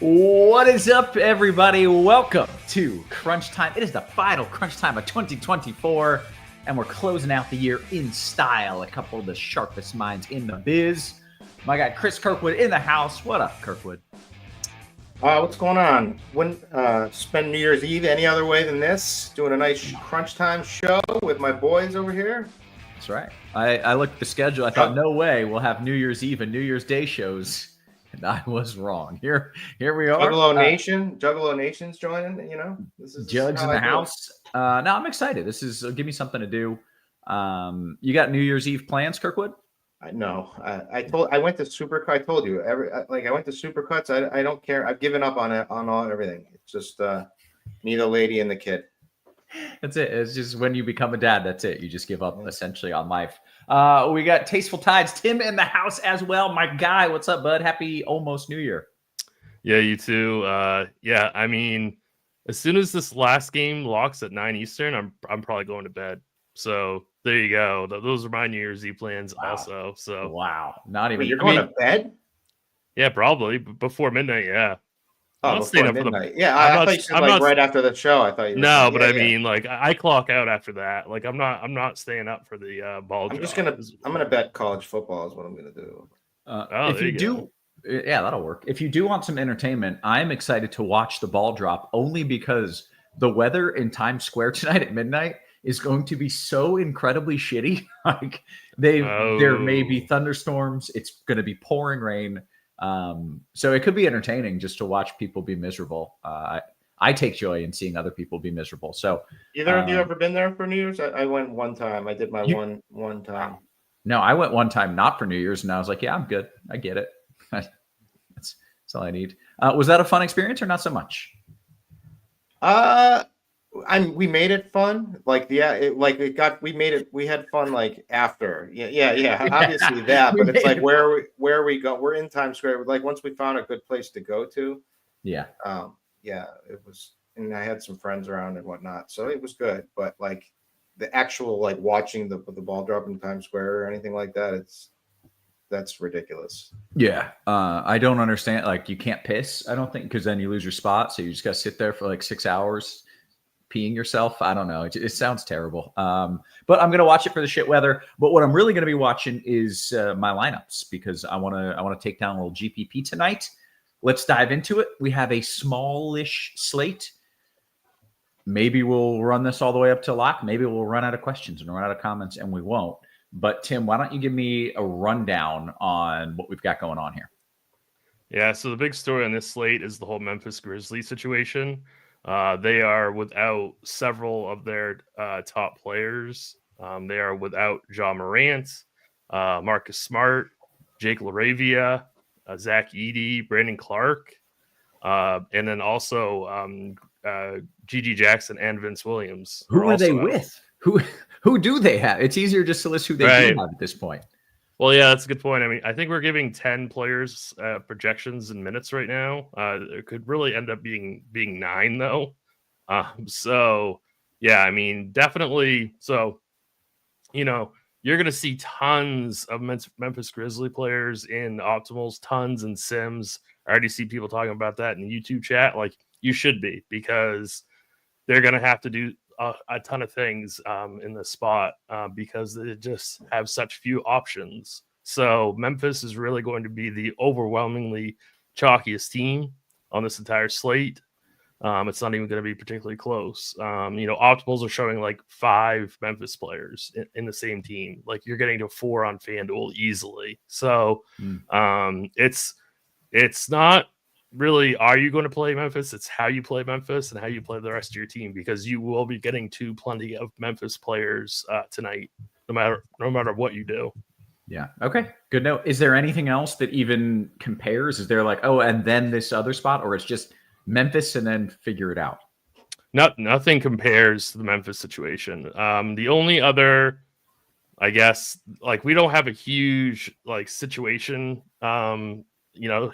What is up, everybody? Welcome to Crunch Time. It is the final Crunch Time of 2024, and we're closing out the year in style. A couple of the sharpest minds in the biz. My guy Chris Kirkwood in the house. What up, Kirkwood? What's going on? When spend New Year's Eve any other way than this? Doing a nice Crunch Time show with my boys over here. That's right. I looked at the schedule. I thought, no way, we'll have New Year's Eve and New Year's Day shows. And I was wrong. Here we are. Juggalo Nation's joining. You know, this is Jugs in the house. No, I'm excited. This is give me something to do. You got New Year's Eve plans, Kirkwood? No, I went to Supercuts. I told you I went to Supercuts. I don't care. I've given up on it on everything. It's just me, the lady, and the kid. That's it. It's just when you become a dad, that's it. You just give up essentially on life. We got Tasteful Tides, Tim in the house as well. My guy, what's up, bud? Happy almost New Year. Yeah, you too. Yeah, I mean, as soon as this last game locks at 9 Eastern, I'm probably going to bed. So there you go. Those are my New Year's Eve plans also. So wow, not even. Wait, you're going to bed? Yeah, probably before midnight. Yeah. I'm not staying up midnight. I thought you said right after the show. I thought you. No, but I mean, like I clock out after that. Like I'm not staying up for the ball. I'm gonna bet college football is what I'm gonna do. If you do, yeah, that'll work. If you do want some entertainment, I'm excited to watch the ball drop only because the weather in Times Square tonight at midnight is going to be so incredibly shitty. Like there may be thunderstorms. It's going to be pouring rain. So it could be entertaining just to watch people be miserable. I take joy in seeing other people be miserable. So either of you ever been there for New Year's? I went one time. I did my one time. No, I went one time, not for New Year's, and I was like, yeah, I'm good. I get it. That's all I need. Was that a fun experience or not so much? We made it fun. We had fun like after. Yeah. Obviously that, but it's like where we go. We're in Times Square. Like once we found a good place to go to. Yeah. It was, and I had some friends around and whatnot, so it was good. But like the actual like watching the ball drop in Times Square or anything like that, that's ridiculous. Yeah. I don't understand. Like you can't piss, I don't think, because then you lose your spot. So you just got to sit there for like 6 hours peeing yourself. I don't know. It sounds terrible. But I'm going to watch it for the shit weather. But what I'm really going to be watching is my lineups because I want to take down a little GPP tonight. Let's dive into it. We have a smallish slate. Maybe we'll run this all the way up to lock. Maybe we'll run out of questions and run out of comments, and we won't. But Tim, why don't you give me a rundown on what we've got going on here? Yeah, so the big story on this slate is the whole Memphis Grizzlies situation. They are without several of their top players. They are without Ja Morant, Marcus Smart, Jake LaRavia, Zach Edey, Brandon Clark, and then also Gigi Jackson and Vince Williams. Who are they with? Who do they have? It's easier just to list who they do have at this point. Well, yeah, that's a good point. I mean, I think we're giving 10 players projections in minutes right now. It could really end up being 9, though. So, yeah, I mean, definitely. So, you know, you're going to see tons of Memphis Grizzly players in optimals, tons in sims. I already see people talking about that in the YouTube chat. Like, you should be, because they're going to have to do a ton of things in the spot because they just have such few options. So Memphis is really going to be the overwhelmingly chalkiest team on this entire slate. It's not even going to be particularly close. Optimals are showing like 5 Memphis players in the same team. Like you're getting to 4 on FanDuel easily. So it's not really, are you going to play Memphis? It's how you play Memphis and how you play the rest of your team, because you will be getting to plenty of Memphis players tonight, no matter what you do. Yeah. Okay. Good note. Is there anything else that even compares? Is there like, oh, and then this other spot, or it's just Memphis and then figure it out? Nothing compares to the Memphis situation. The only other, I guess, like we don't have a huge like situation,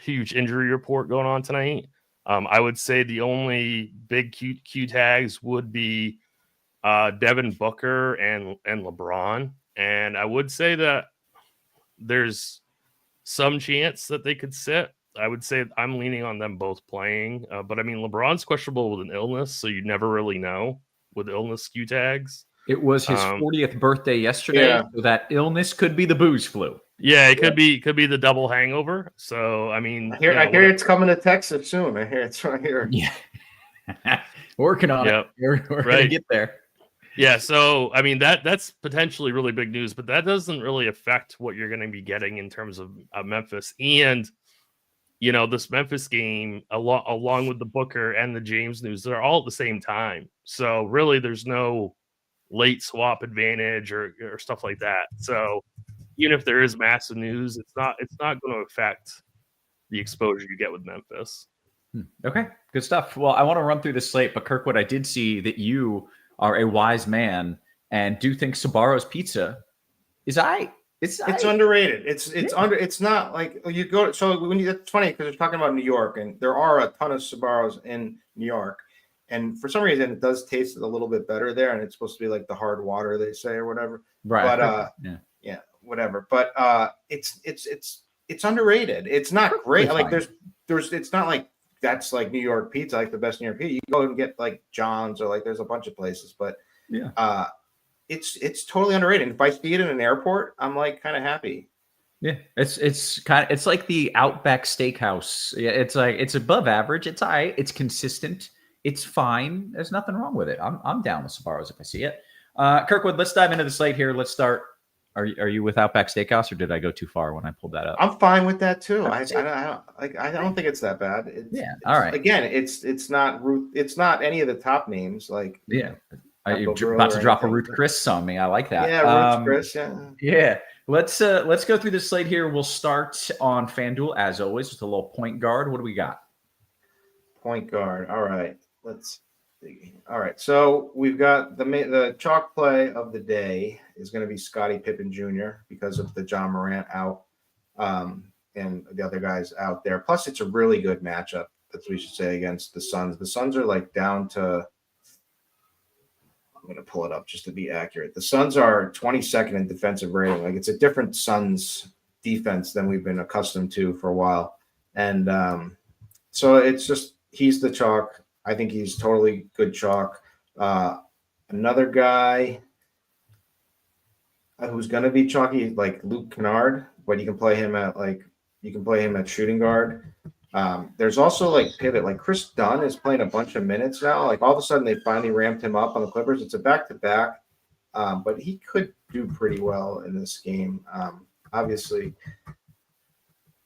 huge injury report going on tonight. I would say the only big Q tags would be Devin Booker and LeBron. And I would say that there's some chance that they could sit I would say I'm leaning on them both playing. But I mean, LeBron's questionable with an illness, so you never really know with illness skew tags. It was his 40th birthday yesterday, so that illness could be the booze flu. Yeah, it could be the double hangover. So I mean, I hear it's coming to Texas soon. I hear it's right here. Yeah, working on it. We're gonna get there. Yeah, so I mean that's potentially really big news, but that doesn't really affect what you're going to be getting in terms of Memphis. And this Memphis game, along with the Booker and the James news, they're all at the same time. So really, there's no late swap advantage or stuff like that. So even if there is massive news, it's not going to affect the exposure you get with Memphis. Okay, good stuff. Well, I want to run through the slate, but Kirkwood, I did see that you are a wise man and do think Sbarro's pizza is it's underrated. It's not like you go. So when it's funny because you're talking about New York, and there are a ton of Sbarro's in New York, and for some reason it does taste a little bit better there, and it's supposed to be like the hard water they say or whatever. Right. But whatever. But it's underrated. It's not great. Like there's it's not like that's like New York pizza, like the best New York pizza. You go and get like John's or like there's a bunch of places, but it's totally underrated. If I see it in an airport, I'm like kind of happy. Yeah, it's like the Outback Steakhouse. Yeah, it's like it's above average. It's all right. It's consistent. It's fine. There's nothing wrong with it. I'm down with Sbarro's if I see it. Kirkwood, let's dive into the slate here. Let's start. Are you with Outback Steakhouse, or did I go too far when I pulled that up? I'm fine with that too. I don't think it's that bad. All right. Again, it's not any of the top names. Like you're about to drop a Ruth Chris on me. I like that. Yeah, Ruth Chris. Yeah. Let's go through the slate here. We'll start on FanDuel as always with a little point guard. What do we got? Point guard. All right. Let's see. All right. So we've got the chalk play of the day is going to be Scottie Pippen Jr. because of the John Morant out and the other guys out there. Plus, it's a really good matchup, as we should say, against the Suns. The Suns are like down to – I'm going to pull it up just to be accurate. The Suns are 22nd in defensive rating. Like it's a different Suns defense than we've been accustomed to for a while. And so it's just he's the chalk. I think he's totally good chalk. Another guy who's going to be chalky, like Luke Kennard, but you can play him at shooting guard. There's also like pivot, like Chris Dunn is playing a bunch of minutes now. Like all of a sudden they finally ramped him up on the Clippers. It's a back-to-back, but he could do pretty well in this game. Obviously,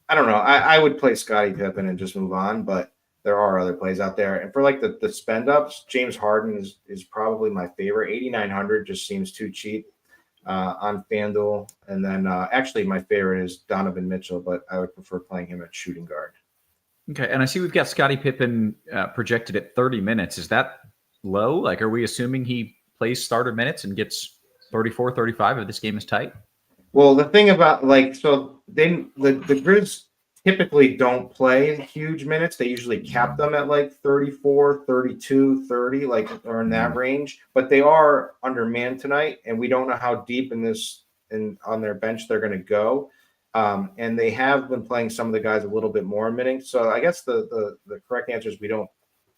I don't know. I would play Scottie Pippen and just move on, but there are other plays out there. And for like the spend ups, James Harden is probably my favorite. 8,900 just seems too cheap on FanDuel. And then actually my favorite is Donovan Mitchell, but I would prefer playing him at shooting guard. Okay. And I see we've got Scottie Pippen projected at 30 minutes. Is that low? Like, are we assuming he plays starter minutes and gets 34, 35 if this game is tight? Well, the thing about the Grizz typically don't play huge minutes. They usually cap them at like 34, 32, 30, or in that range. But they are undermanned tonight, and we don't know how deep on their bench they're going to go. And they have been playing some of the guys a little bit more minutes. So I guess the correct answer is we don't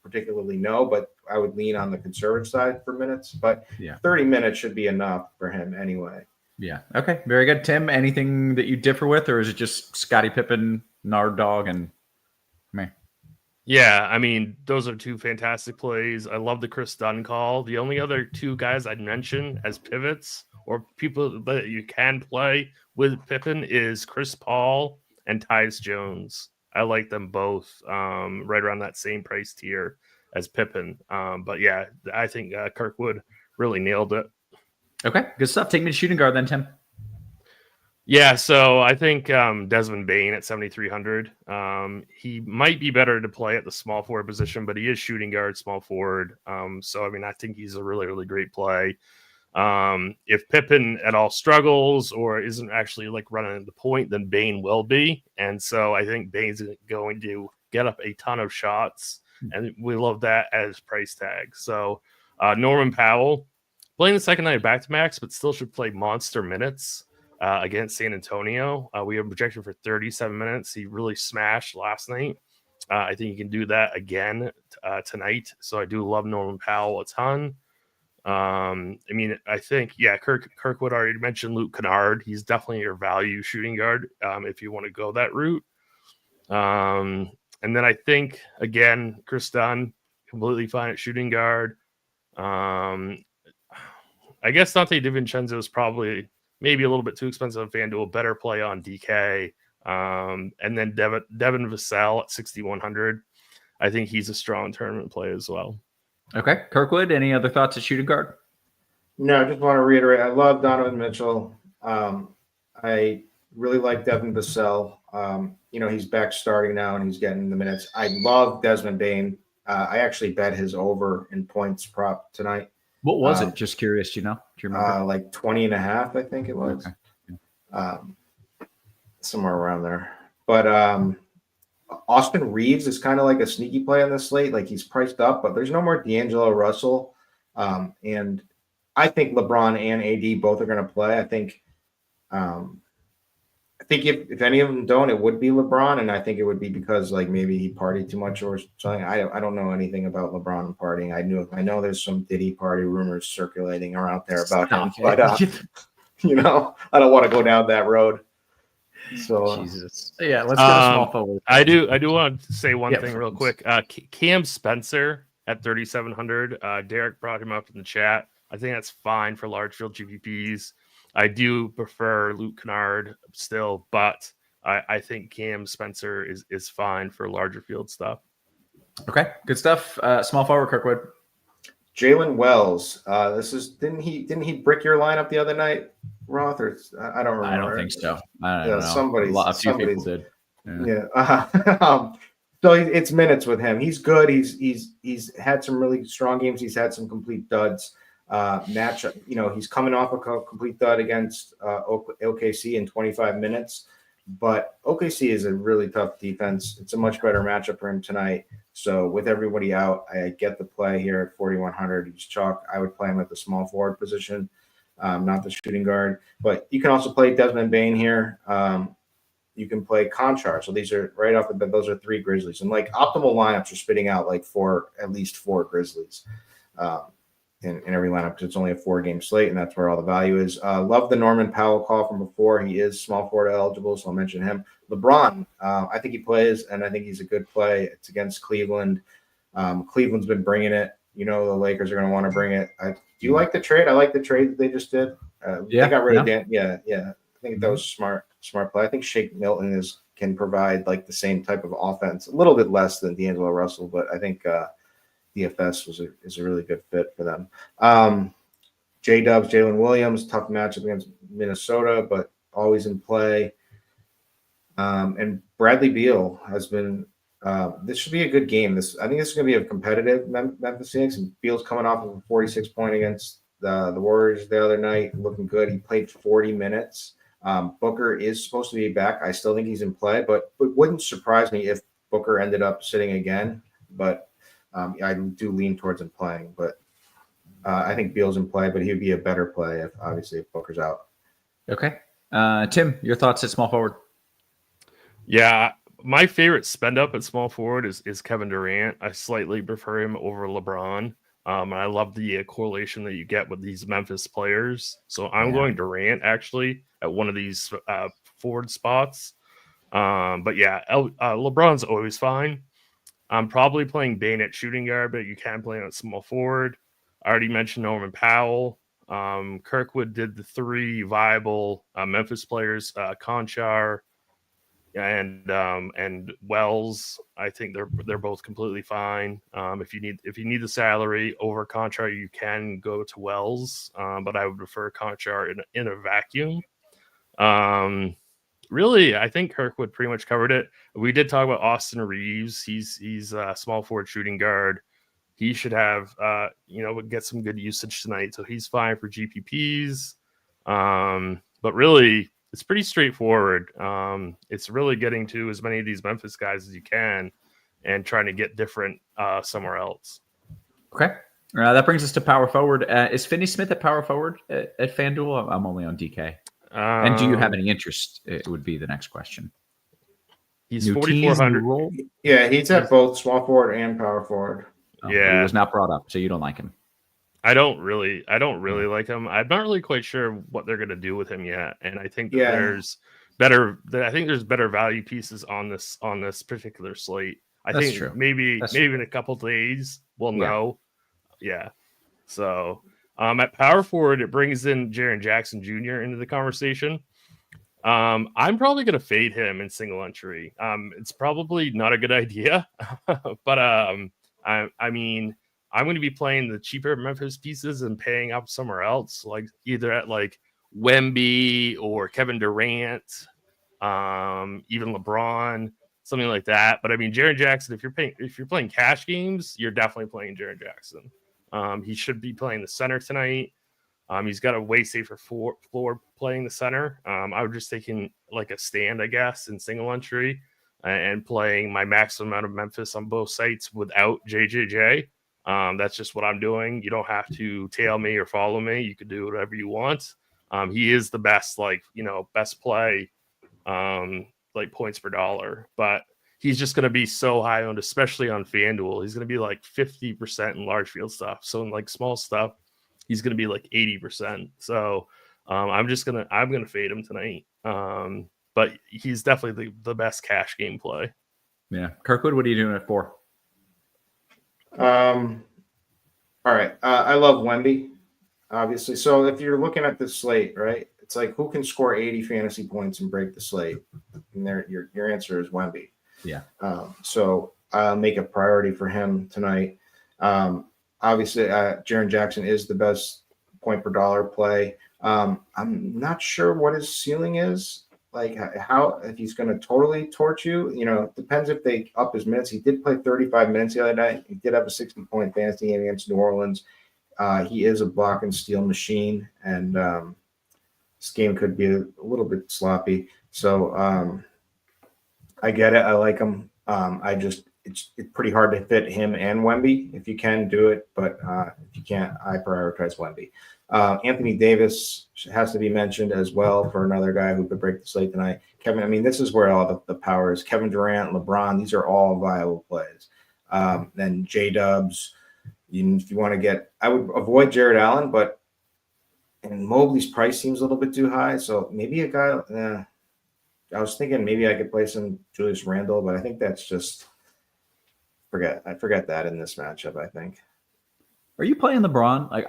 particularly know, but I would lean on the conservative side for minutes. But 30 minutes should be enough for him anyway. Yeah. Okay. Very good. Tim, anything that you differ with, or is it just Scottie Pippen, Nard Dog, and me? Yeah, I mean, those are two fantastic plays. I love the Chris Dunn call. The only other two guys I'd mention as pivots or people that you can play with Pippen is Chris Paul and Tyus Jones. I like them both right around that same price tier as Pippen. But yeah, I think Kirkwood really nailed it. Okay, good stuff. Take me to shooting guard then, Tim. Yeah, so I think Desmond Bane at 7,300. He might be better to play at the small forward position, but he is shooting guard, small forward. So, I mean, I think he's a really, really great play. If Pippen at all struggles or isn't actually like running the point, then Bane will be. And so I think Bane's going to get up a ton of shots, and we love that as price tag. So Norman Powell, playing the second night of back-to-backs, but still should play monster minutes. against San Antonio. We have a projection for 37 minutes. He really smashed last night. I think he can do that again tonight. So I do love Norman Powell a ton. I mean, I think, yeah, Kirkwood already mentioned Luke Kennard. He's definitely your value shooting guard if you want to go that route. And then I think, again, Chris Dunn, completely fine at shooting guard. I guess Dante DiVincenzo is probably maybe a little bit too expensive on FanDuel. Better play on DK. And then Devin Vassell at 6,100. I think he's a strong tournament play as well. Okay. Kirkwood, any other thoughts at shooting guard? No, I just want to reiterate. I love Donovan Mitchell. I really like Devin Vassell. He's back starting now and he's getting the minutes. I love Desmond Bane. I actually bet his over in points prop tonight. What was it? Just curious, do you remember? Like 20.5, I think it was. Okay. Somewhere around there. But Austin Reeves is kind of like a sneaky play on this slate. Like he's priced up, but there's no more D'Angelo Russell. And I think LeBron and AD both are going to play. I think if any of them don't, it would be LeBron, and I think it would be because like maybe he partied too much or something. I don't know anything about LeBron and partying. I know there's some Diddy party rumors circulating around there about him, but I don't want to go down that road. So Jesus, yeah, let's get a small forward. I do want to say one thing real quick. Cam Spencer at 3,700. Derek brought him up in the chat. I think that's fine for large field GPPs. I do prefer Luke Kennard still, but I think Cam Spencer is fine for larger field stuff. Okay, good stuff. Small forward, Kirkwood. Jalen Wells. Didn't he brick your lineup the other night, Roth? Or I don't remember. I don't think so. I don't know. A few people did. Yeah. So it's minutes with him. He's good. He's had some really strong games. He's had some complete duds. Matchup. He's coming off a complete dud against OKC in 25 minutes. But OKC is a really tough defense. It's a much better matchup for him tonight. So with everybody out, I get the play here at 4,100. He's chalk. I would play him at the small forward position, not the shooting guard. But you can also play Desmond Bane here. You can play Conchar. So these are right off the bat. Those are 3 Grizzlies. And like optimal lineups are spitting out like at least 4 Grizzlies in every lineup because it's only a 4-game slate, and that's where all the value is. Love the Norman Powell call from before. He is small forward eligible, so I'll mention him. LeBron, I think he plays, and I think he's a good play. It's against Cleveland. Cleveland's been bringing it. The Lakers are going to want to bring it. Do you like the trade? I like the trade that they just did. They got rid of Dan. Yeah. I think that was smart play. I think Shake Milton can provide like the same type of offense, a little bit less than D'Angelo Russell, but I think DFS is a really good fit for them. J-Dubs, Jalen Williams, tough matchup against Minnesota, but always in play. And Bradley Beal has been this should be a good game. I think this is going to be a competitive Memphis Phoenix, and Beal's coming off of a 46-point against the Warriors the other night, looking good. He played 40 minutes. Booker is supposed to be back. I still think he's in play, but it wouldn't surprise me if Booker ended up sitting again. But I do lean towards him playing. But I think Beal's in play, but he would be a better play if Booker's out. Okay. Tim, your thoughts at small forward? Yeah, my favorite spend up at small forward is Kevin Durant. I slightly prefer him over LeBron. And I love the correlation that you get with these Memphis players. So I'm going Durant actually at one of these forward spots. But yeah, LeBron's always fine. I'm probably playing Bane at shooting guard, but you can play him at small forward. I already mentioned Norman Powell. Kirkwood did the 3 viable Memphis players, Conchar and Wells. I think they're both completely fine. If you need the salary over Conchar, you can go to Wells, but I would prefer Conchar in a vacuum. Really, I think Kirkwood pretty much covered it. We did talk about Austin Reeves. He's a small forward shooting guard. He should have get some good usage tonight, so he's fine for GPPs. But really, it's pretty straightforward. It's really getting to as many of these Memphis guys as you can and trying to get different somewhere else. Okay. That brings us to power forward. Is Finney Smith at power forward at FanDuel? I'm only on DK. And do you have any interest? It would be the next question. He's New team, 4,400. new role? Yeah, he's at both small forward and power forward. Oh, but Yeah. he was not brought up, so you don't like him. I don't really like him. I'm not really quite sure what they're going to do with him yet, and I think that there's better value pieces on this particular slate. That's think true. maybe That's in a couple days we'll know. Yeah. So at power forward, it brings in Jaren Jackson Jr. into the conversation. I'm probably going to fade him in single entry. It's probably not a good idea, but I mean, I'm going to be playing the cheaper Memphis pieces and paying up somewhere else, like either at like Wemby or Kevin Durant, even LeBron, something like that. But I mean, Jaren Jackson, if you're playing cash games, you're definitely playing Jaren Jackson. He should be playing the center tonight. He's got a way safer floor playing the center. I would just taking like a stand, I guess, in single entry and playing my maximum amount of Memphis on both sites without JJJ. That's just what I'm doing. You don't have to tail me or follow me. You could do whatever you want. He is the best, best play, like points per dollar, but he's just going to be so high owned, especially on FanDuel. He's going to be like 50% in large field stuff. So in like small stuff, he's going to be like 80%. So I'm going to fade him tonight. But he's definitely the best cash game play. Yeah. Kirkwood, what are you doing it for? All right. I love Wemby, obviously. So if you're looking at this slate, right, it's like who can score 80 fantasy points and break the slate? And your answer is Wemby. Yeah. So I'll make a priority for him tonight. Obviously, Jaren Jackson is the best point per dollar play. I'm not sure what his ceiling is. Like how if he's going to totally torch you, it depends if they up his minutes. He did play 35 minutes the other night. He did have a 60-point fantasy game against New Orleans. He is a block and steal machine, and this game could be a little bit sloppy. So I get it. I like him. It's pretty hard to fit him and Wemby. If you can, do it. But if you can't, I prioritize Wemby. Anthony Davis has to be mentioned as well for another guy who could break the slate tonight. Kevin, I mean, this is where all the power is. Kevin Durant, LeBron, these are all viable plays. Then J-Dubs. If you want to get – I would avoid Jared Allen, and Mobley's price seems a little bit too high. So maybe a guy I was thinking maybe I could play some Julius Randle, but I think that's just – I forget that in this matchup, I think. Are you playing LeBron? Like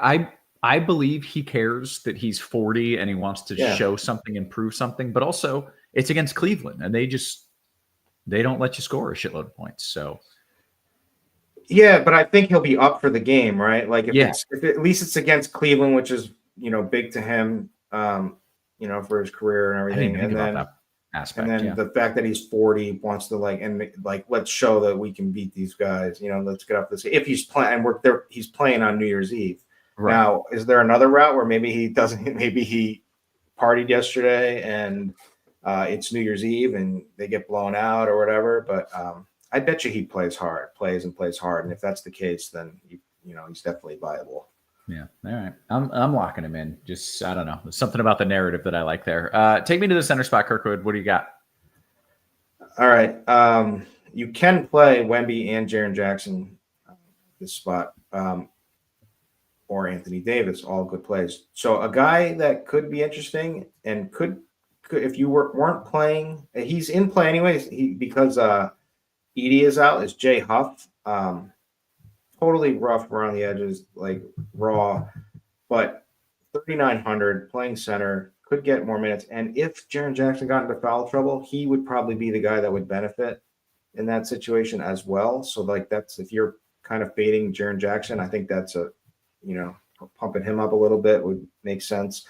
I believe he cares that he's 40 and he wants to show something and prove something, but also it's against Cleveland and they don't let you score a shitload of points. So yeah, but I think he'll be up for the game, right? Like if at least it's against Cleveland, which is big to him, for his career and everything. And then that aspect, the fact that he's 40 wants to let's show that we can beat these guys. Let's get up this. If he's playing, he's playing on New Year's Eve. Right. Now, is there another route where maybe he doesn't? Maybe he partied yesterday and it's New Year's Eve and they get blown out or whatever. But I bet you he plays hard. And if that's the case, then he's definitely viable. Yeah. All right. I'm locking him in. Just I don't know. There's something about the narrative that I like there. Take me to the center spot, Kirkwood. What do you got? All right. You can play Wemby and Jaren Jackson this spot. Or Anthony Davis, all good plays. So a guy that could be interesting and could if you weren't playing, he's in play anyways. Because Edie is out, is Jay Huff. Totally rough around the edges, like raw, but 3,900 playing center could get more minutes. And if Jaren Jackson got into foul trouble, he would probably be the guy that would benefit in that situation as well. So that's if you're kind of fading Jaren Jackson, I think that's pumping him up a little bit would make sense.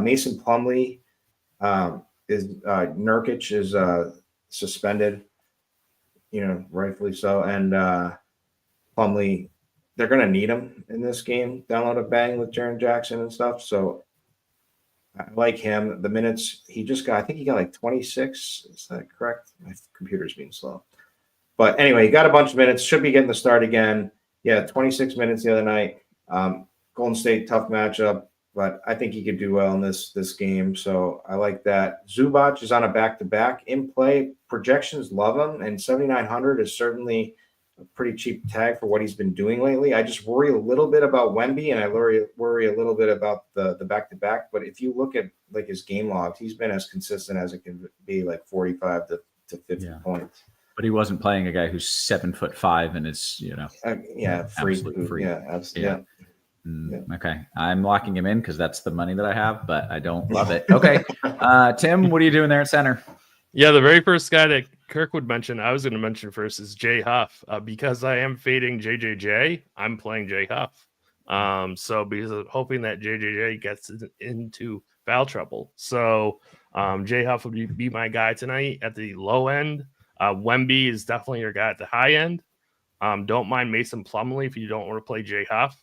Mason Plumlee Nurkic is suspended, rightfully so. And Plumlee, they're going to need him in this game. Download a bang with Jaren Jackson and stuff. So I like him. The minutes he just got, I think he got like 26. Is that correct? My computer's being slow. But anyway, he got a bunch of minutes. Should be getting the start again. Yeah, 26 minutes the other night. Golden State, tough matchup. but I think he could do well in this game. So I like that. Zubac is on a back-to-back in play. Projections love him, and 7,900 is certainly a pretty cheap tag for what he's been doing lately. I just worry a little bit about Wemby, and I worry a little bit about the back-to-back. But if you look at like his game logs, he's been as consistent as it can be, like 45 to 50 points. But he wasn't playing a guy who's 7'5" and is, free. Yeah, absolutely. Yeah. Okay, I'm locking him in because that's the money that I have, but I don't love it. Okay, Tim, what are you doing there at center? Yeah, the very first guy that Kirk would mention, I was going to mention first, is Jay Huff. Because I am fading JJJ, I'm playing Jay Huff. So because I'm hoping that JJJ gets into foul trouble. So Jay Huff would be my guy tonight at the low end. Wemby is definitely your guy at the high end. Don't mind Mason Plumlee if you don't want to play Jay Huff.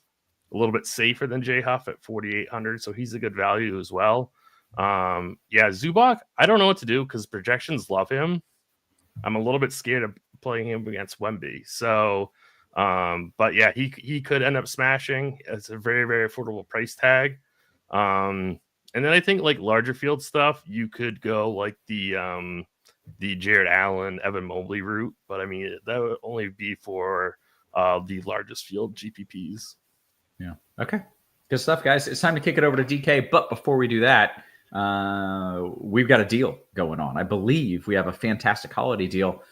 A little bit safer than Jay Huff at 4,800, so he's a good value as well. Zubac, I don't know what to do because projections love him. I'm a little bit scared of playing him against Wemby. So, but yeah, he could end up smashing. It's a very, very affordable price tag. And then I think like larger field stuff, you could go like the Jared Allen, Evan Mobley route, but I mean that would only be for the largest field GPPs. Yeah. Okay. Good stuff, guys. It's time to kick it over to DK. But before we do that, we've got a deal going on. I believe we have a fantastic holiday deal.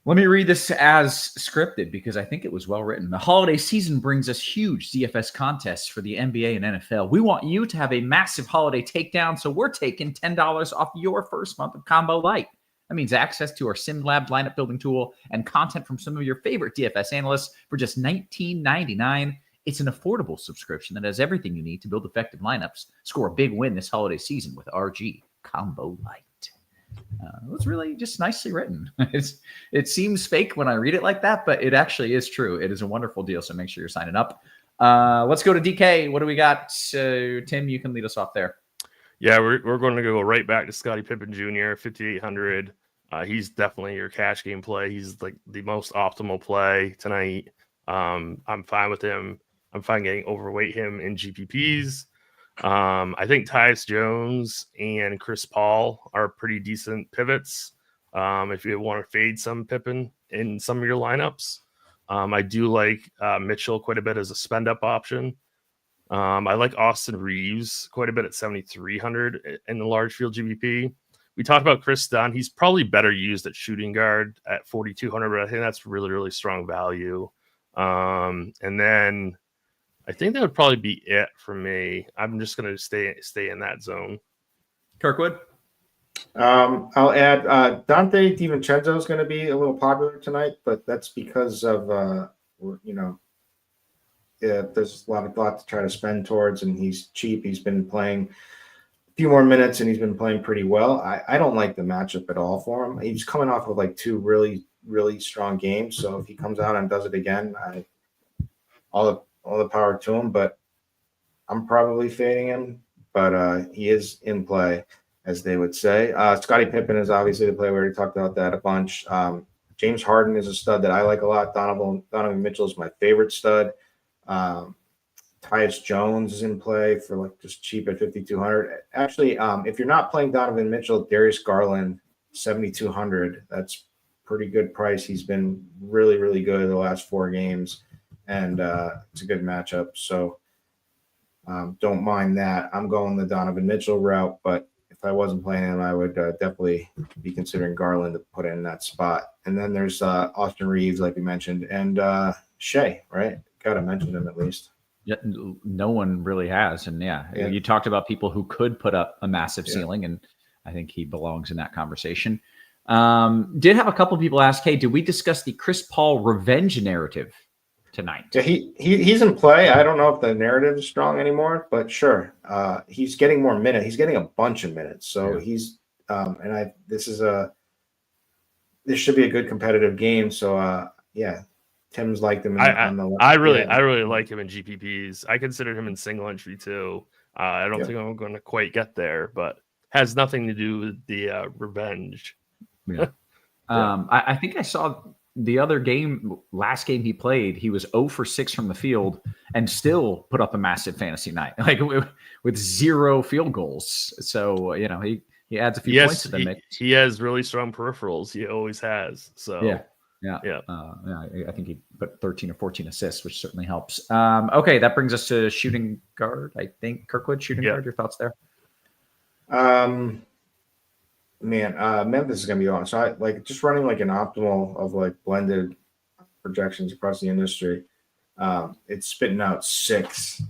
Let me read this as scripted because I think it was well written. The holiday season brings us huge DFS contests for the NBA and NFL. We want you to have a massive holiday takedown, so we're taking $10 off your first month of Combo Lite. That means access to our SimLabs lineup building tool and content from some of your favorite DFS analysts for just $19.99. It's an affordable subscription that has everything you need to build effective lineups. Score a big win this holiday season with RG Combo Lite. It was really just nicely written. It seems fake when I read it like that, but it actually is true. It is a wonderful deal, so make sure you're signing up. Let's go to DK. What do we got? Tim, you can lead us off there. Yeah, we're going to go right back to Scottie Pippen Jr., 5,800. He's definitely your cash game play. He's like the most optimal play tonight. I'm fine with him. I'm fine getting overweight him in GPPs. I think Tyus Jones and Chris Paul are pretty decent pivots. If you want to fade some Pippen in some of your lineups, I do like Mitchell quite a bit as a spend up option. I like Austin Reeves quite a bit at 7,300 in the large field GPP. We talked about Chris Dunn. He's probably better used at shooting guard at 4,200, but I think that's really, really strong value. And then I think that would probably be it for me. I'm just going to stay in that zone. Kirkwood? I'll add Dante DiVincenzo is going to be a little popular tonight, but that's because of there's a lot to try to spend towards, and he's cheap. He's been playing a few more minutes, and he's been playing pretty well. I don't like the matchup at all for him. He's coming off of like two really, really strong games, so if he comes out and does it again, all the power to him. But I'm probably fading him, but he is in play, as they would say. Scottie Pippen is obviously the play. We already talked about that a bunch. James Harden is a stud that I like a lot. Donovan Mitchell is my favorite stud. Tyus Jones is in play for like just cheap at 5,200. Actually, if you're not playing Donovan Mitchell, Darius Garland, 7,200. That's pretty good price. He's been really, really good the last 4 games, and it's a good matchup. So don't mind that. I'm going the Donovan Mitchell route, but if I wasn't playing him, I would definitely be considering Garland to put in that spot. And then there's Austin Reeves, like we mentioned, and Shea, right? Got to mention him at least. Yeah, no one really has. And you talked about people who could put up a massive ceiling, and I think he belongs in that conversation. Did have a couple people ask, hey, did we discuss the Chris Paul revenge narrative tonight? Yeah, he's in play. I don't know if the narrative is strong anymore, but sure. He's getting more minutes. He's getting a bunch of minutes. So he's this should be a good competitive game. So Tim's liked him. I really like him in GPPs. I considered him in single entry too. I don't think I'm going to quite get there, but has nothing to do with the revenge. Yeah. I think I saw the other game, last game he played, he was 0 for 6 from the field and still put up a massive fantasy night, like with 0 field goals. So he adds a few points to the mix. He has really strong peripherals. He always has. So yeah. I think he put 13 or 14 assists, which certainly helps. Okay, that brings us to shooting guard. I think Kirkwood, shooting guard. Your thoughts there? Memphis is going to be on. So I like just running like an optimal of like blended projections across the industry. It's spitting out 6.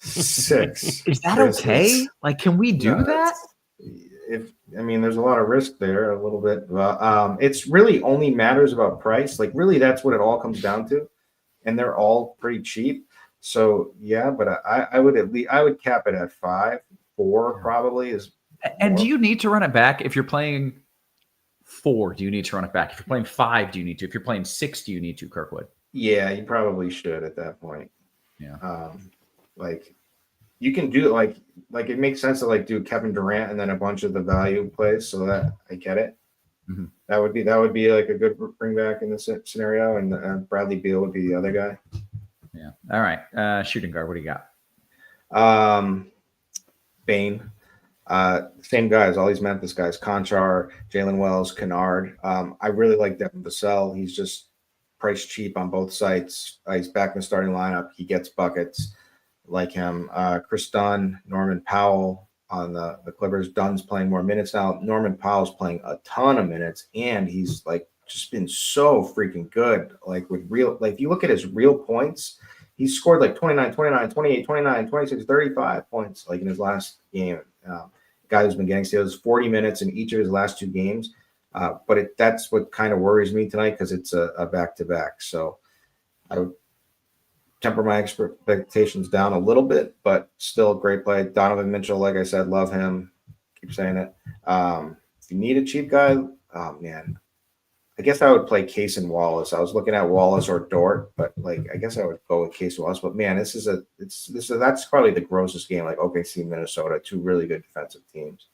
Is that okay? Like, can we do that? There's a lot of risk there, a little bit. But it's really only matters about price. Like, really, that's what it all comes down to. And they're all pretty cheap. So yeah, but I would cap it at 5, 4 probably is. And do you need to run it back if you're playing 4? Do you need to run it back if you're playing 5? Do you need to? If you're playing 6, do you need to? Kirkwood? Yeah, you probably should at that point. Yeah. Like you can do like it makes sense to like do Kevin Durant and then a bunch of the value plays. So that I get it. Mm-hmm. That would be like a good bring back in this scenario, and Bradley Beal would be the other guy. Yeah. All right. Shooting guard. What do you got? Bane. Same guys, all these Memphis guys, Conchar, Jalen Wells, Kennard. I really like Devin Vassell. He's just price cheap on both sites. He's back in the starting lineup. He gets buckets. Like him. Chris Dunn, Norman Powell on the Clippers. Dunn's playing more minutes now. Norman Powell's playing a ton of minutes, and he's like just been so freaking good. Like with real, like if you look at his real points, he's scored like 29, 29, 28, 29, 26, 35 points like in his last game. Guy who's been getting steals 40 minutes in each of his last 2 games. But that's what kind of worries me tonight because it's a back-to-back. So I would temper my expectations down a little bit, but still a great play. Donovan Mitchell, like I said, love him. Keep saying it. If you need a cheap guy, oh man, I guess I would play Case and Wallace. I was looking at Wallace or Dort, but like I guess I would go with Case and Wallace. But man, that's probably the grossest game. Like OKC, Minnesota, 2 really good defensive teams.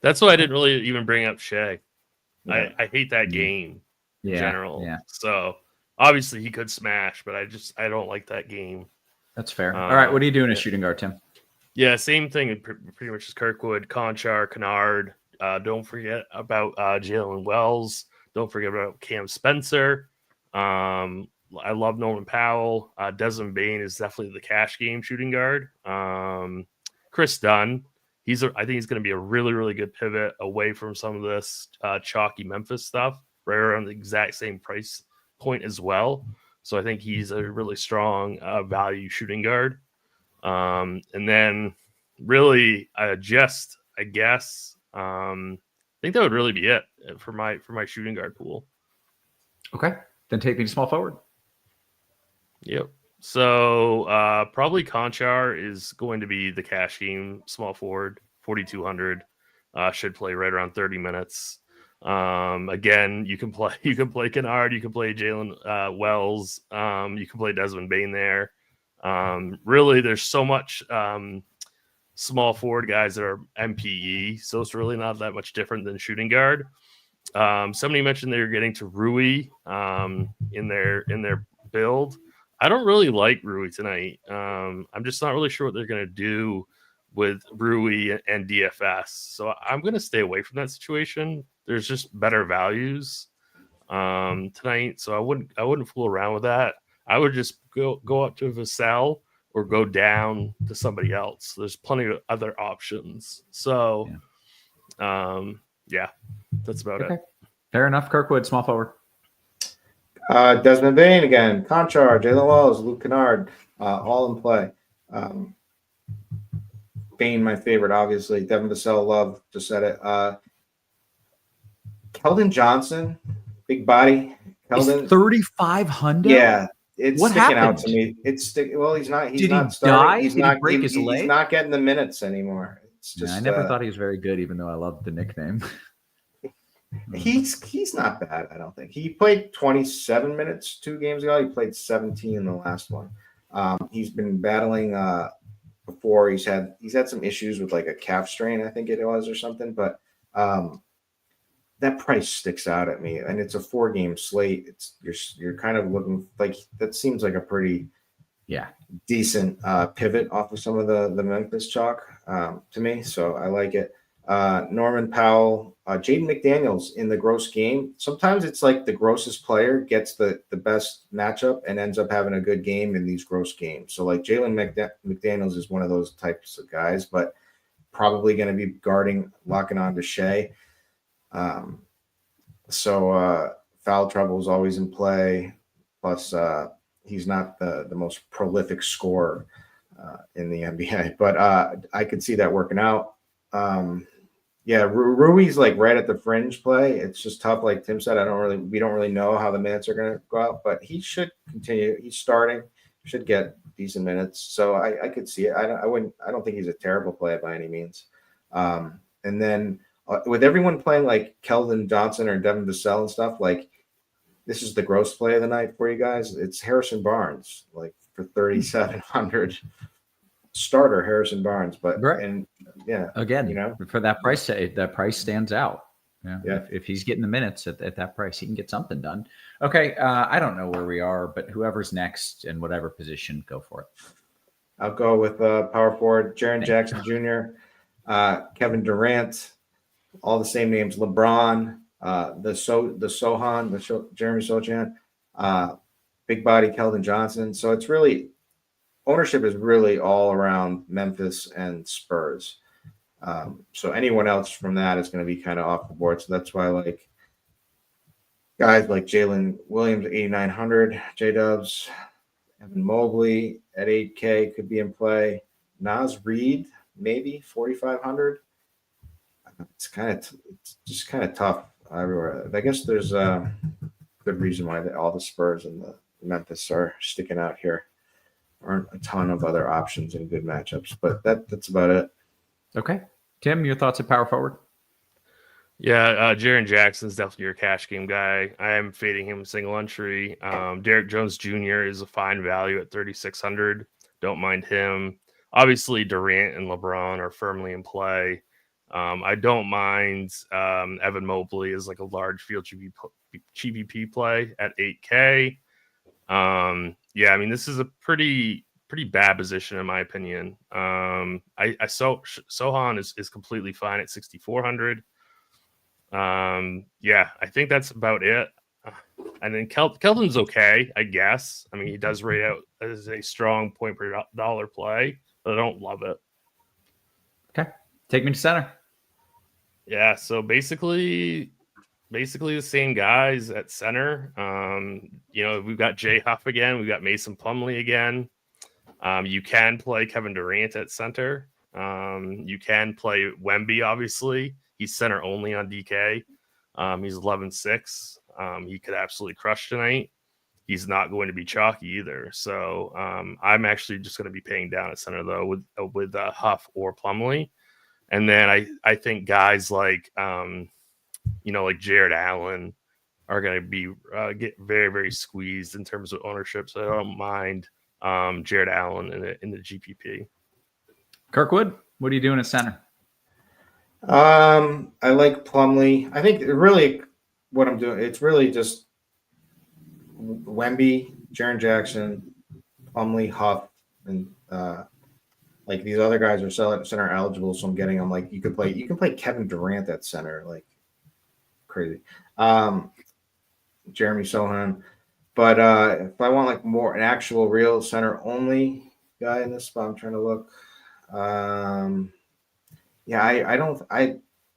That's why I didn't really even bring up Shea. Yeah. I hate that game in general. Yeah. So obviously he could smash, but I don't like that game. That's fair. All right, what are you doing as shooting guard, Tim? Yeah, same thing. Pretty much as Kirkwood, Conchar, Kennard. Don't forget about Jalen Wells. Don't forget about Cam Spencer. I love Norman Powell. Desmond Bane is definitely the cash game shooting guard. Chris Dunn. I think he's going to be a really, really good pivot away from some of this chalky Memphis stuff, right around the exact same price point as well. So I think he's a really strong value shooting guard. And then really I guess I think that would really be it for my shooting guard pool. Okay. Then take me to small forward. Yep. So probably Conchar is going to be the cash game small forward, 4,200. Should play right around 30 minutes. Again, you can play Kennard, you can play Jalen Wells, you can play Desmond Bane there. Really, there's so much small forward guys that are MPE, so it's really not that much different than shooting guard. Somebody mentioned they were getting to Rui in their build. I don't really like Rui tonight. I'm just not really sure what they're going to do with Rui and DFS. So I'm going to stay away from that situation. There's just better values tonight. So I wouldn't fool around with that. I would just go up to Vassell or go down to somebody else. There's plenty of other options. So yeah, that's about it. Fair enough. Kirkwood, small forward. Desmond Bane again, Conchar, Jalen Wells, Luke Kennard, all in play. Bane, my favorite, obviously. Devin Vassell, love, just said it. Keldon Johnson, big body. Keldon, 3,500. Yeah, it's what sticking happened? Out to me. Well, he's not. He's Did not he starting. die? Did he break his leg? He's not getting the minutes anymore. It's just. I never thought he was very good, even though I loved the nickname. He's not bad, I don't think. He played 27 minutes 2 games ago. He played 17 in the last one. He's been battling before. He's had some issues with like a calf strain, I think it was, or something. But that price sticks out at me, and it's a 4-game slate. You're kind of looking like that seems like a pretty decent pivot off of some of the Memphis chalk to me. So I like it. Norman Powell, Jaden McDaniels in the gross game. Sometimes it's like the grossest player gets the best matchup and ends up having a good game in these gross games. So like Jalen McDaniels is one of those types of guys, but probably going to be locking on to Shea. So foul trouble is always in play. Plus, he's not the most prolific scorer in the NBA, but I could see that working out. Rui's like right at the fringe play. It's just tough. Like Tim said, we don't really know how the minutes are going to go out, but he should continue. He's starting, should get decent minutes. So I could see it. I don't think he's a terrible play by any means. And then with everyone playing like Keldon Johnson or Devin Vassell and stuff, like this is the gross play of the night for you guys. It's Harrison Barnes, like for 3,700 starter Harrison Barnes. But right. And yeah, again, for that price, that price stands out. Yeah. If he's getting the minutes at that price, he can get something done. Okay. I don't know where we are, but whoever's next in whatever position, go for it. I'll go with power forward, Jaren Jackson Jr., Kevin Durant, all the same names, LeBron, Jeremy Sochan, big body Keldon Johnson. So it's really ownership is really all around Memphis and Spurs. So anyone else from that is going to be kind of off the board. So that's why I like guys like Jalen Williams, 8,900, J-Dubs, Evan Mobley at 8K could be in play. Naz Reid, maybe 4,500. It's just kind of tough everywhere. I guess there's a good reason why all the Spurs and the Memphis are sticking out here. Aren't a ton of other options and good matchups, but that's about it. Okay. Tim, your thoughts at power forward? Yeah, Jaren Jackson's definitely your cash game guy. I am fading him single entry. Derek Jones Jr. is a fine value at 3,600. Don't mind him. Obviously, Durant and LeBron are firmly in play. I don't mind Evan Mobley is like a large field GPP play at 8K. I mean, this is a pretty bad position in my opinion. Sohan is completely fine at 6,400. I think that's about it. And then Keldon's okay, I guess. I mean, he does rate out as a strong point per dollar play, but I don't love it. Okay, take me to center. Yeah, so basically the same guys at center. We've got Jay Huff again. We've got Mason Plumlee again. You can play Kevin Durant at center. You can play Wemby, obviously. He's center only on DK. He's 11.6. He could absolutely crush tonight. He's not going to be chalky either. So I'm actually just going to be paying down at center, though, with Huff or Plumlee. And then I think guys like like Jared Allen are going to be get very, very squeezed in terms of ownership. So I don't mind Jared Allen in the GPP. Kirkwood, what are you doing at center? I like Plumlee. I think really what I'm doing, it's really just Wemby, Jaren Jackson, Plumlee, Huff, and like these other guys are center eligible, so I'm getting them. Like you can play Kevin Durant at center, like crazy. Jeremy Sohan, but if I want like more an actual real center only guy in this spot, I'm trying to look.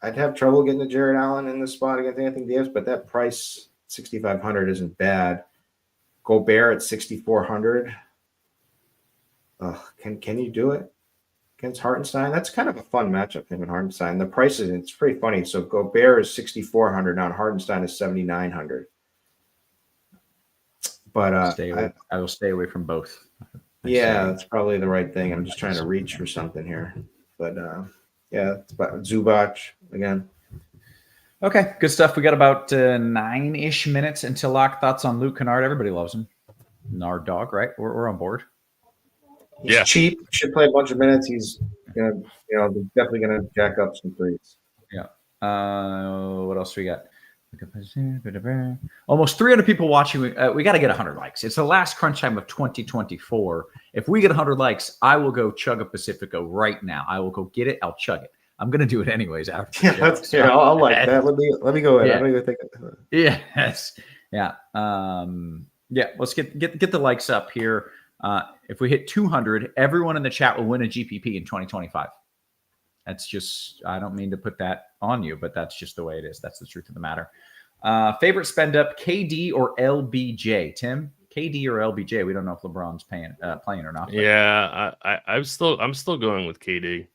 I'd have trouble getting to Jared Allen in this spot against Anthony Davis, but that price 6,500 isn't bad. Gobert at 6,400. Can you do it against Hartenstein? That's kind of a fun matchup, him and Hartenstein. The prices, it's pretty funny. So Gobert is 6,400 now, and Hartenstein is 7,900. But I will stay away from both. That's probably the right thing. I'm just trying to reach for something here. But it's about Zubac again. Okay, good stuff. We got about 9-ish minutes until lock. Thoughts on Luke Kennard? Everybody loves him. Nard dog, right? We're on board. He's cheap. Should play a bunch of minutes. He's definitely gonna jack up some threes. Yeah. What else we got? Almost 300 people watching. We got to get 100 likes. It's the last crunch time of 2024. If we get 100 likes, I will go chug a Pacifico right now. I will go get it. I'll chug it. I'm gonna do it anyways after. I'll like that. Let me go ahead. Yeah. I'm gonna go take it. Yes. Yeah. Yeah. Let's get the likes up here. If we hit 200, everyone in the chat will win a GPP in 2025. That's just, I don't mean to put that on you, but that's just the way it is. That's the truth of the matter. Favorite spend up, KD or LBJ? Tim, KD or LBJ? We don't know if LeBron's playing or not. But. Yeah, I'm still going with KD.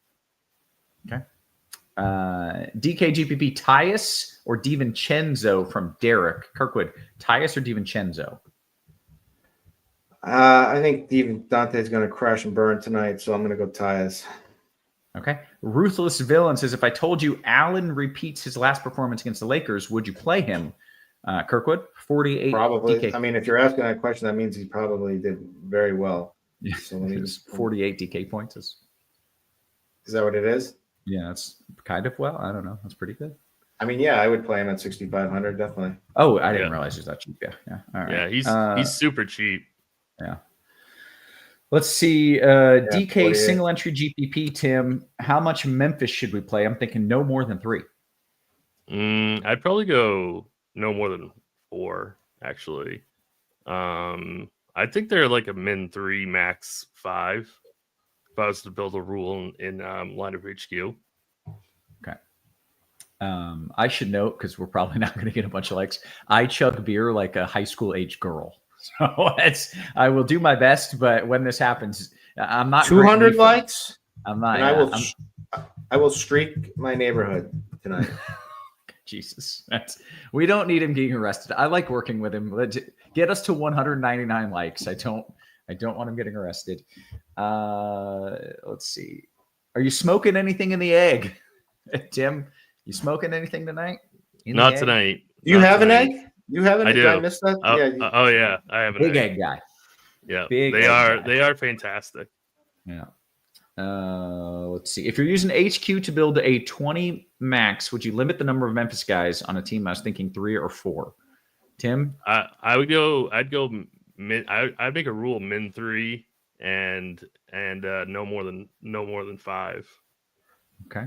Okay. DKGPP, Tyus or DiVincenzo from Derek Kirkwood? Tyus or DiVincenzo? I think even Dante's going to crash and burn tonight, so I'm going to go Tyus. Okay. Ruthless Villain says, if I told you Allen repeats his last performance against the Lakers, would you play him? Kirkwood, 48. Probably. DK. I mean, if you're asking that question, that means he probably did very well. Yeah. So 48 DK points. Is that what it is? Yeah, that's kind of well. I don't know. That's pretty good. I mean, yeah, I would play him at 6,500, definitely. Oh, I didn't realize he was that cheap. Yeah. All right. Yeah, he's super cheap. Yeah. Let's see. DK 48. single entry GPP, Tim. How much Memphis should we play? I'm thinking no more than 3. I'd probably go no more than 4, actually. I think they're like a min 3, max 5. If I was to build a rule in lineup HQ. Okay. I should note, because we're probably not going to get a bunch of likes, I chug beer like a high school age girl. So I will do my best, but when this happens, I'm not 200 likes. I'm not. And I will streak my neighborhood tonight. Jesus, we don't need him getting arrested. I like working with him. Get us to 199 likes. I don't want him getting arrested. Let's see. Are you smoking anything in the egg, Tim? You smoking anything tonight? Not tonight. Do you have an egg? You have an egg? I do. I missed that. Yeah. I have an big egg guy. Yeah, big they are fantastic. Yeah. Let's see. If you're using HQ to build a 20 max, would you limit the number of Memphis guys on a team? I was thinking 3 or 4. Tim, I'd go min. I'd make a rule min 3 and no more than 5. Okay.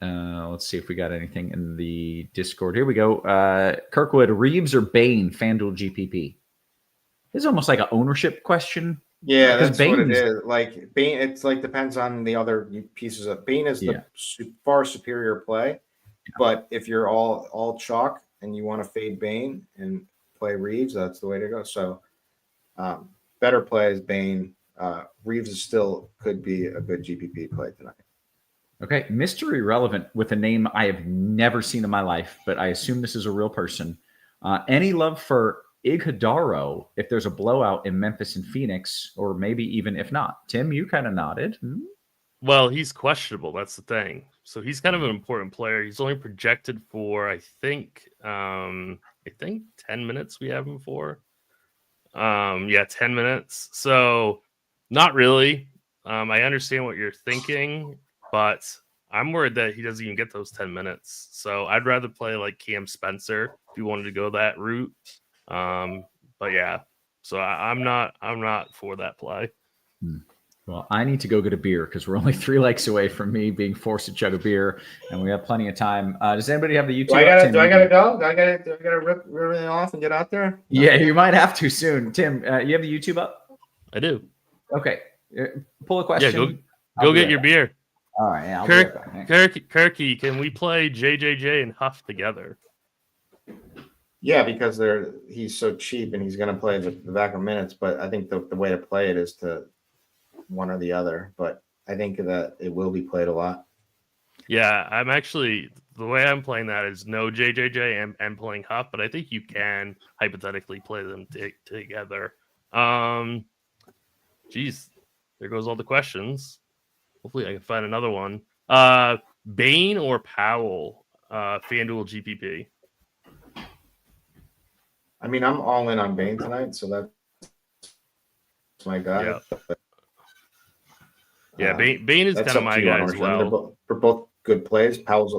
Let's see if we got anything in the Discord. Here we go. Kirkwood, Reeves or Bain, FanDuel GPP. This is almost like an ownership question. Yeah, that's what it is. Like Bain, it's like depends on the other pieces of Bain is the far superior play. But if you're all chalk and you want to fade Bain and play Reeves, that's the way to go. So better play is Bain. Reeves is still could be a good GPP play tonight. Okay, mystery relevant with a name I have never seen in my life, but I assume this is a real person. Any love for Iguodala if there's a blowout in Memphis and Phoenix, or maybe even if not? Tim, you kind of nodded. Well, he's questionable. That's the thing. So he's kind of an important player. He's only projected for, I think 10 minutes we have him for. 10 minutes. So not really. I understand what you're thinking, but I'm worried that he doesn't even get those 10 minutes. So I'd rather play like Cam Spencer if you wanted to go that route. But yeah, so I'm not for that play. Well, I need to go get a beer because we're only 3 likes away from me being forced to chug a beer, and we have plenty of time. Does anybody have the YouTube? Do I gotta go? Do I gotta rip everything off and get out there? Yeah, you might have to soon. Tim, you have the YouTube up? I do. Okay, pull a question. Yeah, go get your beer. All right, I'll be right back. Kirky, can we play JJJ and Huff together? Yeah, because he's so cheap and he's going to play the backup minutes. But I think the way to play it is to one or the other. But I think that it will be played a lot. Yeah, I'm actually the way I'm playing that is no JJJ and playing Huff, but I think you can hypothetically play them together. Geez, there goes all the questions. Hopefully I can find another one. Bain or Powell, FanDuel GPP. I mean, I'm all in on Bain tonight, so that's my guy. Yeah, Bain is kind of my guy as well. They're both good plays. Powell's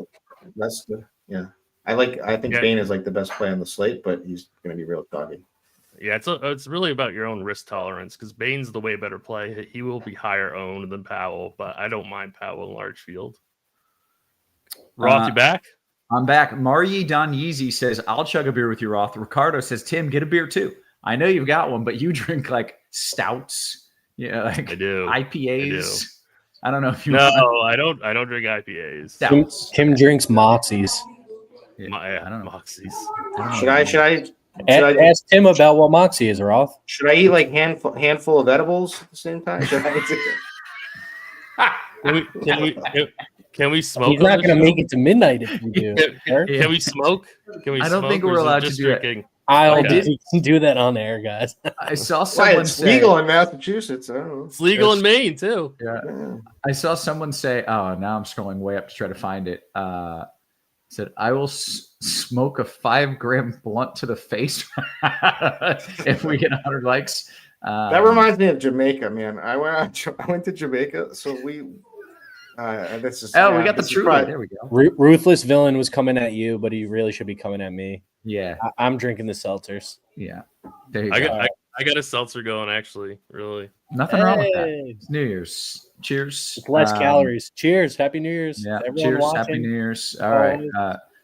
less good. Yeah. I think Yeah. Bane is like the best play on the slate, but he's going to be real doggy. Yeah, it's really about your own risk tolerance because Bane's the way better play. He will be higher owned than Powell, but I don't mind Powell in large field. Roth, you back? I'm back. Maryi Don Yeezy says, I'll chug a beer with you, Roth. Ricardo says, Tim, get a beer too. I know you've got one, but you drink like stouts, like I do. IPAs. I don't know if you No, want. I don't drink IPAs. Stouts. Tim drinks Moxies. Yeah, I I don't know. Moxies. Should I Ask Tim about what Moxie is, Roth. should I eat like handful of edibles at the same time? Should Can we smoke? He's not going to make it to midnight if you do. Can we smoke? Can we? I don't think we're allowed to do it. I'll Okay. do that on air, guys. I saw Why, someone it's say, legal in Massachusetts. I don't know. It's legal in Maine too. Yeah. Yeah. I saw someone say, oh, now I'm scrolling way up to try to find it. Said, I will smoke a 5-gram blunt to the face if we get 100 likes. That reminds me of Jamaica, man. I went to Jamaica, so we. This is. Oh, we got the this is truth. probably- There we go. Ruthless Villain was coming at you, but he really should be coming at me. Yeah. I'm drinking the seltzers. Yeah. There you I go. got a seltzer going actually. Really. Nothing wrong with that. Hey. It's New Year's. Cheers. It's less calories. Cheers. Happy New Year's. Yeah. Everyone Cheers. watching. Happy New Year's. All right.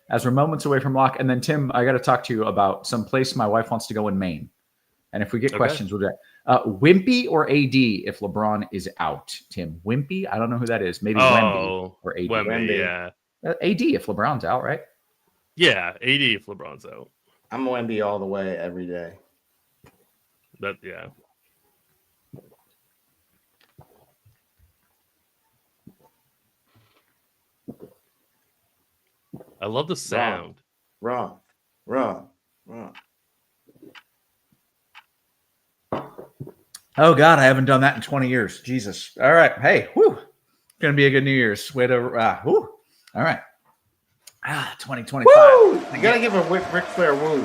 As we're moments away from lock, and then Tim, I got to talk to you about some place my wife wants to go in Maine. And if we get questions, we'll do that. Wimpy or AD if LeBron is out? Tim, Wimpy? I don't know who that is. Maybe Wemby or AD. Wemby, yeah. AD if LeBron's out, right? Yeah, AD if LeBron's out. I'm a Wemby all the way every day. Yeah. I love the sound. Wrong. Oh God, I haven't done that in 20 years. Jesus. All right. Hey, whoo. Gonna be a good New Year's. Way to whoo. All right. 2025. Woo! You gotta give a Ric Flair woo.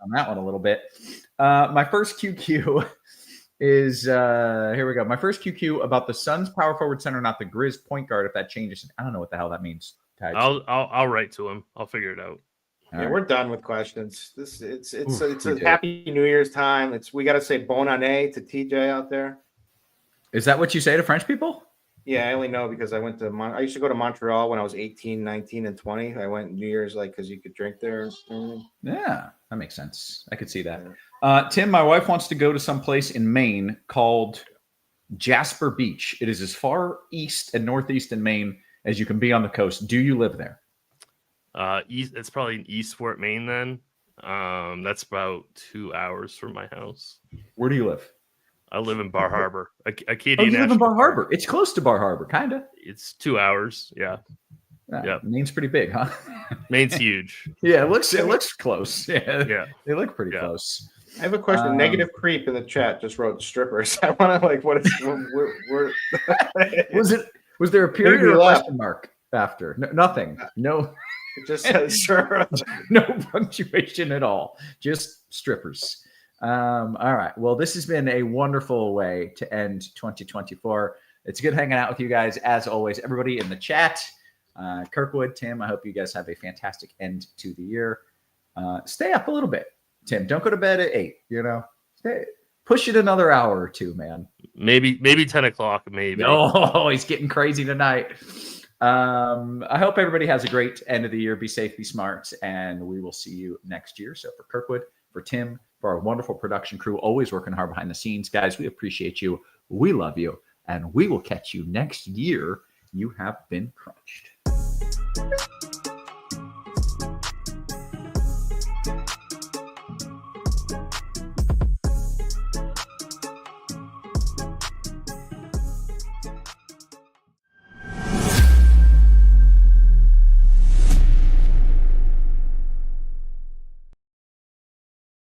On that one a little bit. My first QQ is here we go. My first QQ about the Suns power forward center, not the Grizz point guard. If that changes, I don't know what the hell that means. I'll write to him. I'll figure it out. Yeah, right. We're done with questions. It's a happy New Year's time. We got to say bon année to TJ out there. Is that what you say to French people? Yeah, I only know because I went to I used to go to Montreal when I was 18, 19, and 20. I went New Year's because you could drink there. Yeah, that makes sense. I could see that. Tim, my wife wants to go to some place in Maine called Jasper Beach. It is as far east and northeast in Maine as you can be on the coast. Do you live there? It's probably in Eastport, Maine. Then, that's about 2 hours from my house. Where do you live? I live in Bar Harbor. Acadia. Oh, you live in Bar National Harbor. Park. It's close to Bar Harbor, kind of. It's 2 hours. Yeah. Yeah. Maine's pretty big, huh? Maine's huge. Yeah, it looks close. Yeah. They look pretty close. I have a question. Negative Creep in the chat just wrote strippers. I want to what is was there a period or a question mark after? No, nothing. No. It just says sure. No punctuation at all. Just strippers. All right. Well, this has been a wonderful way to end 2024. It's good hanging out with you guys as always. Everybody in the chat, Kirkwood, Tim, I hope you guys have a fantastic end to the year. Stay up a little bit, Tim. Don't go to bed at 8. Push it another hour or two, man. Maybe 10 o'clock. Maybe. Oh, he's getting crazy tonight. I hope everybody has a great end of the year. Be safe, be smart, and we will see you next year. So for Kirkwood, for Tim, for our wonderful production crew, always working hard behind the scenes, guys, we appreciate you. We love you, and we will catch you next year. You have been crunched.